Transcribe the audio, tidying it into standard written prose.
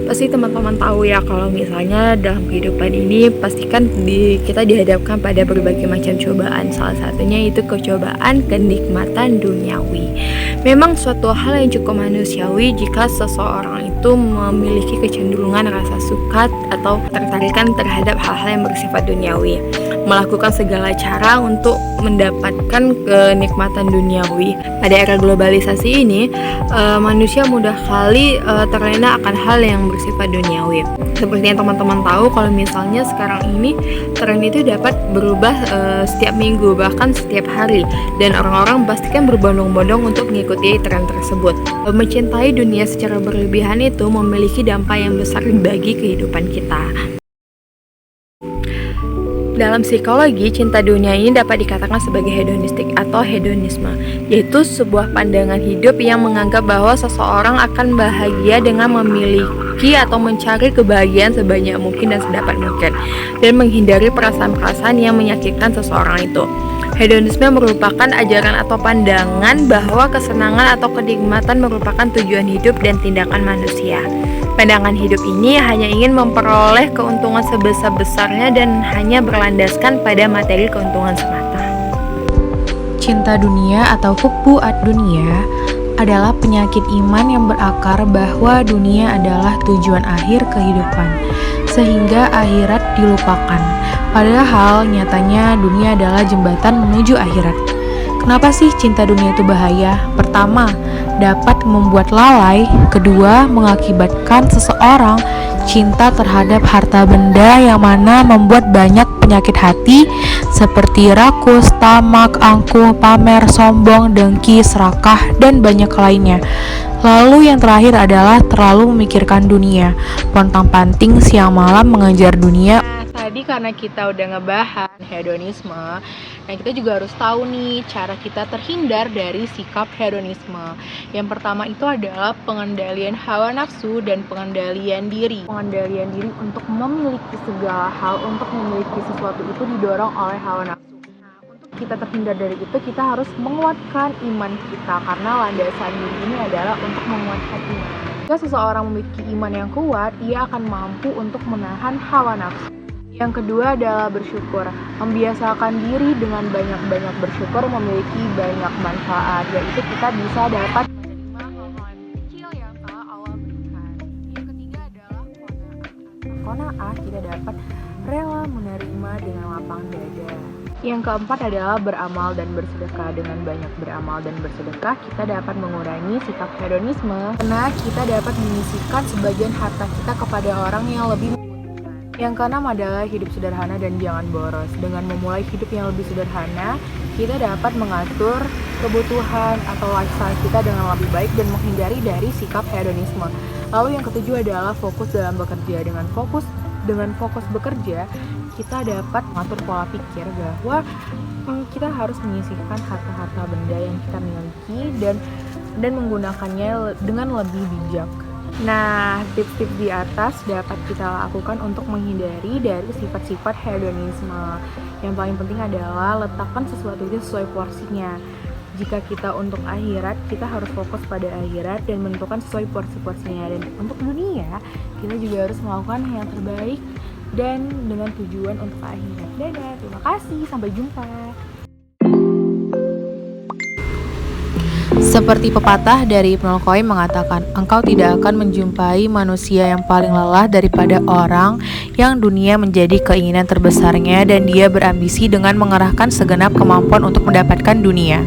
Pasti teman-teman tahu ya kalau misalnya dalam kehidupan ini pastikan kita dihadapkan pada berbagai macam cobaan. Salah satunya itu kecobaan kenikmatan duniawi. Memang suatu hal yang cukup manusiawi jika seseorang itu memiliki kecenderungan rasa suka atau tertarikan terhadap hal-hal yang bersifat duniawi, melakukan segala cara untuk mendapatkan kenikmatan duniawi. Pada era globalisasi ini, manusia mudah kali terlena akan hal yang bersifat duniawi. Seperti yang teman-teman tahu, kalau misalnya sekarang ini tren itu dapat berubah setiap minggu, bahkan setiap hari, dan orang-orang pastikan berbondong-bondong untuk mengikuti tren tersebut. Mencintai dunia secara berlebihan itu memiliki dampak yang besar bagi kehidupan kita. Dalam psikologi, cinta dunia ini dapat dikatakan sebagai hedonistik atau hedonisme, yaitu sebuah pandangan hidup yang menganggap bahwa seseorang akan bahagia dengan memiliki atau mencari kebahagiaan sebanyak mungkin dan sedapat mungkin, dan menghindari perasaan-perasaan yang menyakitkan seseorang itu. Hedonisme merupakan ajaran atau pandangan bahwa kesenangan atau kenikmatan merupakan tujuan hidup dan tindakan manusia. Pandangan hidup ini hanya ingin memperoleh keuntungan sebesar-besarnya dan hanya berlandaskan pada materi keuntungan semata. Cinta dunia atau hubbu ad-dunia adalah penyakit iman yang berakar bahwa dunia adalah tujuan akhir kehidupan, sehingga akhirat dilupakan. Padahal nyatanya dunia adalah jembatan menuju akhirat. Kenapa sih cinta dunia itu bahaya? Pertama, dapat membuat lalai. Kedua, mengakibatkan seseorang cinta terhadap harta benda yang mana membuat banyak penyakit hati seperti rakus, tamak, angkuh, pamer, sombong, dengki, serakah, dan banyak lainnya. Lalu yang terakhir adalah terlalu memikirkan dunia, pontang-panting siang malam mengejar dunia. Tadi karena kita udah ngebahas hedonisme, nah kita juga harus tahu nih cara kita terhindar dari sikap hedonisme. Yang pertama itu adalah pengendalian hawa nafsu dan pengendalian diri. Pengendalian diri untuk memiliki segala hal, untuk memiliki sesuatu itu didorong oleh hawa nafsu. Nah, untuk kita terhindar dari itu, kita harus menguatkan iman kita, karena landasan diri ini adalah untuk menguatkan iman. Jika seseorang memiliki iman yang kuat, ia akan mampu untuk menahan hawa nafsu. Yang kedua adalah bersyukur. Membiasakan diri dengan banyak-banyak bersyukur memiliki banyak manfaat, yaitu kita bisa dapat menerima hal-hal kecil yang telah Allah berikan. Yang ketiga adalah qanaah. Qanaah, kita dapat rela menerima dengan lapang dada. Yang keempat adalah beramal dan bersedekah. Dengan banyak beramal dan bersedekah, kita dapat mengurangi sikap hedonisme, karena kita dapat menyisihkan sebagian harta kita kepada orang yang lebih. Yang keenam adalah hidup sederhana dan jangan boros. Dengan memulai hidup yang lebih sederhana, kita dapat mengatur kebutuhan atau lifestyle kita dengan lebih baik dan menghindari dari sikap hedonisme. Lalu yang ketujuh adalah fokus dalam bekerja. Dengan fokus bekerja, kita dapat mengatur pola pikir bahwa kita harus menyisihkan harta-harta benda yang kita miliki dan menggunakannya dengan lebih bijak. Nah, tips-tips di atas dapat kita lakukan untuk menghindari dari sifat-sifat hedonisme. Yang paling penting adalah letakkan sesuatu itu sesuai porsinya. Jika kita untuk akhirat, kita harus fokus pada akhirat dan menentukan sesuai porsi-porsinya. Dan untuk dunia, kita juga harus melakukan yang terbaik dan dengan tujuan untuk akhirat. Dadah, terima kasih, sampai jumpa. Seperti pepatah dari Ibnul Qayyim mengatakan, engkau tidak akan menjumpai manusia yang paling lelah daripada orang yang dunia menjadi keinginan terbesarnya dan dia berambisi dengan mengerahkan segenap kemampuan untuk mendapatkan dunia.